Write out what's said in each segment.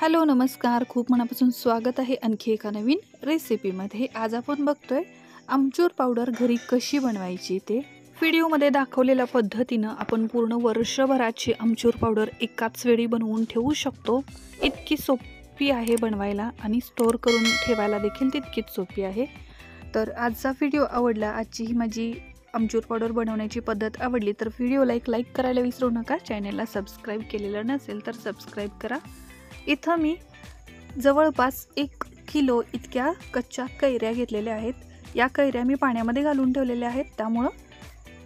Hello नमस्कार, खूप मनापासून स्वागत आहे आणखी एका नवीन रेसिपीमध्ये। आज आपण बघतोय आमचूर पावडर घरी कशी बनवायची ते। व्हिडिओमध्ये दाखवलेल्या पद्धतीनं आपण पूर्ण वर्षभराची आमचूर पावडर एकाच वेळी बनवून ठेवू शकतो। इतकी सोपी आहे बनवायला आणि स्टोअर करून ठेवायला देखील तितकीच सोपी आहे। तर आजचा व्हिडिओ आवडला, आजची ही माझी आमचूर पावडर बनवण्याची पद्धत आवडली तर व्हिडिओला एक लाईक करायला विसरू नका। चॅनलला सबस्क्राइब केलेलं नसेल तर सबस्क्राइब करा। इथं मी जवळपास 1 किलो इतक्या कच्च्या कैऱ्या घेतलेल्या आहेत। या कैऱ्या मी पाण्यामध्ये घालून ठेवलेल्या आहेत, त्यामुळे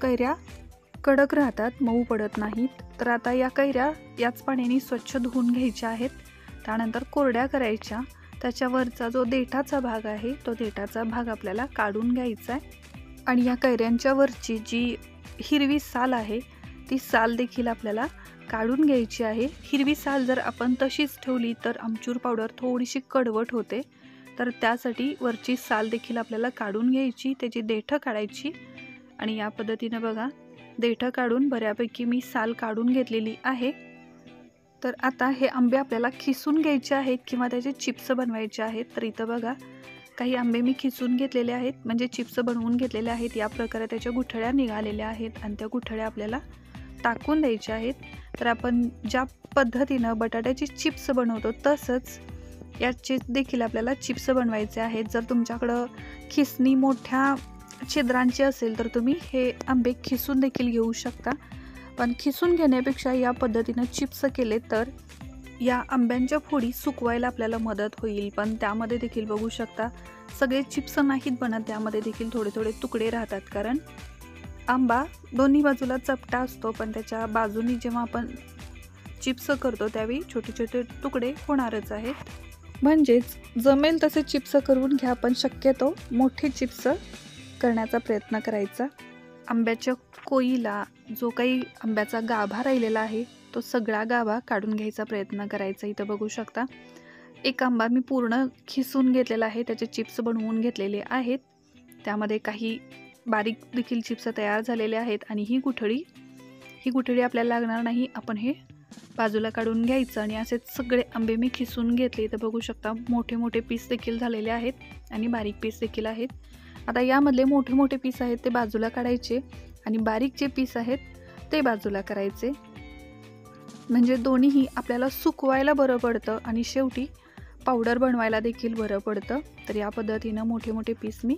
कैऱ्या कडक राहतात, मऊ पडत नाहीत। तर आता या कैऱ्या याच पाण्याने स्वच्छ धुवून घ्यायच्या आहेत। त्यानंतर कोरड्या करायच्या। त्याच्यावरचा जो देठाचा भाग आहे तो देठाचा भाग आपल्याला काढून घ्यायचा आहे आणि या कैऱ्यांच्या वरची जी हिरवी साल आहे ती साल देखील आपल्याला काढून घ्यायची आहे। हिरवी साल जर आपण तशीच ठेवली तर आमचूर पावडर थोडीशी कडवट होते, तर त्यासाठी वरची साल देखील आपल्याला काढून घ्यायची, त्याची देठं काढायची। आणि या पद्धतीने बघा देठं काढून बऱ्यापैकी मी साल काढून घेतलेली आहे। तर आता हे आंबे आपल्याला खिसून घ्यायचे आहेत किंवा त्याचे चिप्स बनवायचे आहेत। तर इथं बघा काही आंबे मी खिसून घेतलेले आहेत, म्हणजे चिप्स बनवून घेतलेले आहेत। या प्रकारे त्याच्या गुठळ्या निघालेल्या आहेत आणि त्या गुठळ्या आपल्याला टाकून द्यायच्या आहेत। तर आपण ज्या पद्धतीनं बटाट्याची चिप्स बनवतो तसंच याचे देखील आपल्याला चिप्स बनवायचे आहेत। जर तुमच्याकडं खिसणी मोठ्या छिद्रांची असेल तर तुम्ही हे आंबे खिसून देखील घेऊ शकता, पण खिसून घेण्यापेक्षा या पद्धतीनं चिप्स केले तर या आंब्यांच्या फोडी सुकवायला आपल्याला मदत होईल। पण त्यामध्ये देखील बघू शकता सगळे चिप्स नाहीत बनत, त्यामध्ये देखील थोडे थोडे तुकडे राहतात, कारण आंबा दोन्ही बाजूला चपटा असतो, पण त्याच्या बाजूनी जेव्हा आपण चिप्स करतो त्यावेळी छोटे छोटे तुकडे होणारच आहेत। म्हणजेच जमेल तसे चिप्स करून घ्या, पण शक्यतो मोठे चिप्स करण्याचा प्रयत्न करायचा। आंब्याच्या कोईला जो काही आंब्याचा गाभा राहिलेला आहे तो सगळा गाभा काढून घ्यायचा प्रयत्न करायचा। इथं बघू शकता एक आंबा मी पूर्ण खिसून घेतलेला आहे, त्याचे चिप्स बनवून घेतलेले आहेत। त्यामध्ये काही बारीक देखील चिप्स तयार झालेले आहेत आणि ही गुठळी आपल्याला लागणार नाही, आपण हे बाजूला काढून घ्यायचं। आणि असेच सगळे आंबे मी खिसून घेतले। तर बघू शकता मोठे मोठे पीस देखील झालेले आहेत आणि बारीक पीस देखील आहेत। आता यामधले मोठे मोठे पीस आहेत ते बाजूला काढायचे आणि बारीक जे पीस आहेत ते बाजूला करायचे, म्हणजे दोन्हीही आपल्याला सुकवायला बरं पडतं आणि शेवटी पावडर बनवायला देखील बरं पडतं। तर या पद्धतीनं मोठे मोठे पीस मी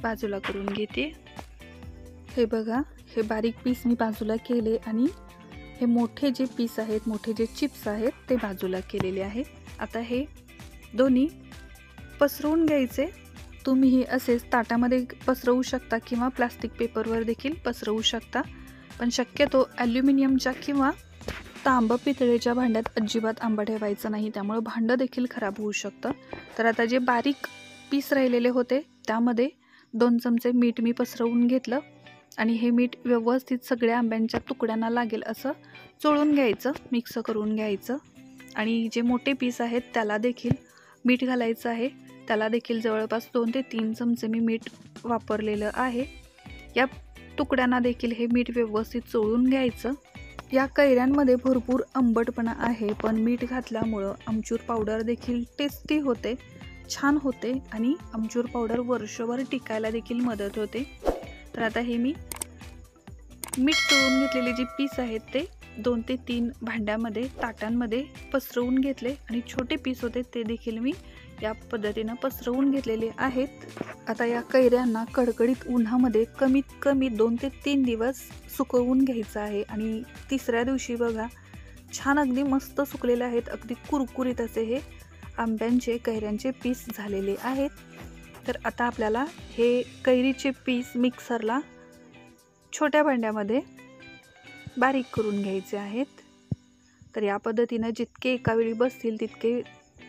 बाजूला करून घेते। हे बघा हे बारीक पीस मी बाजूला केले आणि हे मोठे जे पीस आहेत, मोठे जे चिप्स आहेत ते बाजूला केलेले आहेत। आता हे दोन्ही पसरवून घ्यायचे। तुम्ही हे असेच ताटामध्ये पसरवू शकता किंवा प्लास्टिक पेपरवर देखील पसरवू शकता, पण शक्यतो ॲल्युमिनियमच्या किंवा तांब पितळेच्या भांड्यात अजिबात आंबा ठेवायचा नाही, त्यामुळे भांडं देखील खराब होऊ शकतं। तर आता जे बारीक पीस राहिलेले होते त्यामध्ये 2 चमचे मीठ मी पसरवून घेतलं आणि हे मीठ व्यवस्थित सगळ्या आंब्यांच्या तुकड्यांना लागेल असं चोळून घ्यायचं, मिक्स करून घ्यायचं। आणि जे मोठे पीस आहेत त्याला देखील मीठ घालायचं आहे, त्याला देखील जवळपास 2 ते 3 चमचे मी मीठ वापरलेलं आहे। या तुकड्यांना देखील हे मीठ व्यवस्थित चोळून घ्यायचं। या कैऱ्यांमध्ये भरपूर आंबटपणा आहे, पण मीठ घातल्यामुळं आमचूर पावडर देखील टेस्टी होते, छान होते आणि आमचूर पावडर वर्षभर टिकायला देखील मदत होते। तर आता हे मी मीठ चोळून घेतलेले जे पीस आहेत ते 2 ते 3 भांड्यामध्ये ताटांमध्ये पसरवून घेतले आणि छोटे पीस होते ते देखील मी या पद्धतीनं पसरवून घेतलेले आहेत। आता या कैऱ्यांना कडकडीत उन्हामध्ये कमीत कमी 2 ते 3 दिवस सुकवून घ्यायचं आहे आणि तिसऱ्या दिवशी बघा छान अगदी मस्त सुकलेले आहेत, अगदी कुरकुरीत असे हे आंब्यांचे कैऱ्यांचे पीस झालेले आहेत। तर आता आपल्याला हे कैरीचे पीस मिक्सरला छोट्या भांड्यामध्ये बारीक करून घ्यायचे आहेत। तर या पद्धतीनं जितके एका वेळी बसतील तितके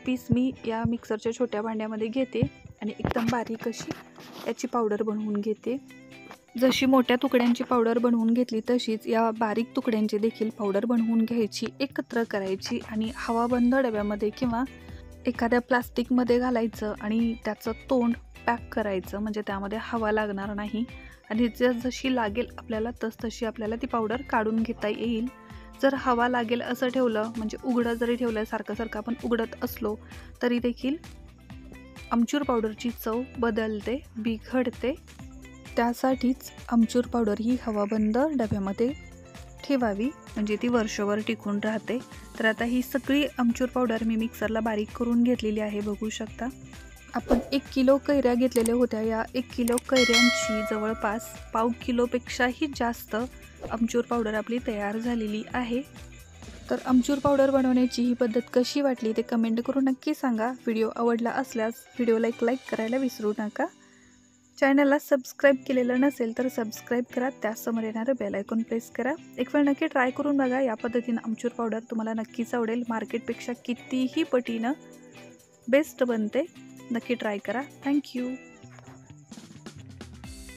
पीस मी या मिक्सरच्या छोट्या भांड्यामध्ये घेते आणि एकदम बारीक अशी याची पावडर बनवून घेते। जशी मोठ्या तुकड्यांची पावडर बनवून घेतली तशीच या बारीक तुकड्यांची देखील पावडर बनवून घ्यायची, एकत्र करायची आणि हवाबंद डब्यामध्ये किंवा एखाद्या प्लास्टिकमध्ये घालायचं आणि त्याचं तोंड पॅक करायचं, म्हणजे त्यामध्ये हवा लागणार नाही आणि जशी लागेल आपल्याला तशी आपल्याला ती पावडर काढून घेता येईल। जर हवा लागेल असं ठेवलं, म्हणजे उघडं जरी ठेवलं, सारखं सारखं आपण उघडत असलो तरी देखील आमचूर पावडरची चव बदलते, बिघडते. त्यासाठीच आमचूर पावडर ही हवाबंद डब्यामध्ये ठेवावी, म्हणजे ती वर्षभर टिकून राहते. तर आता ही सगळी आमचूर पावडर मी मिक्सरला बारीक करून घेतलेली आहे, बघू शकता. आपण 1 किलो कैऱ्या घेतलेल्या होत्या. या 1 किलो कैऱ्यांची जवळपास पाव किलोपेक्षाही जास्त आमचूर पावडर आपली तयार झालेली आहे. तर आमचूर पावडर बनवण्याची ही पद्धत कशी वाटली ते कमेंट करून नक्की सांगा. व्हिडिओ आवडला असल्यास व्हिडिओला एक लाईक करायला विसरू नका. चॅनलला सबस्क्राईब केलेलं नसेल तर सबस्क्राईब करा, त्यासमोर येणारं बेल आयकॉन प्रेस करा. एक वेळ नक्की ट्राय करून बघा. या पद्धतीनं आमचूर पावडर तुम्हाला नक्कीच आवडेल. मार्केटपेक्षा कितीही पटीनं बेस्ट बनते. नक्की ट्राय करा. थँक्यू.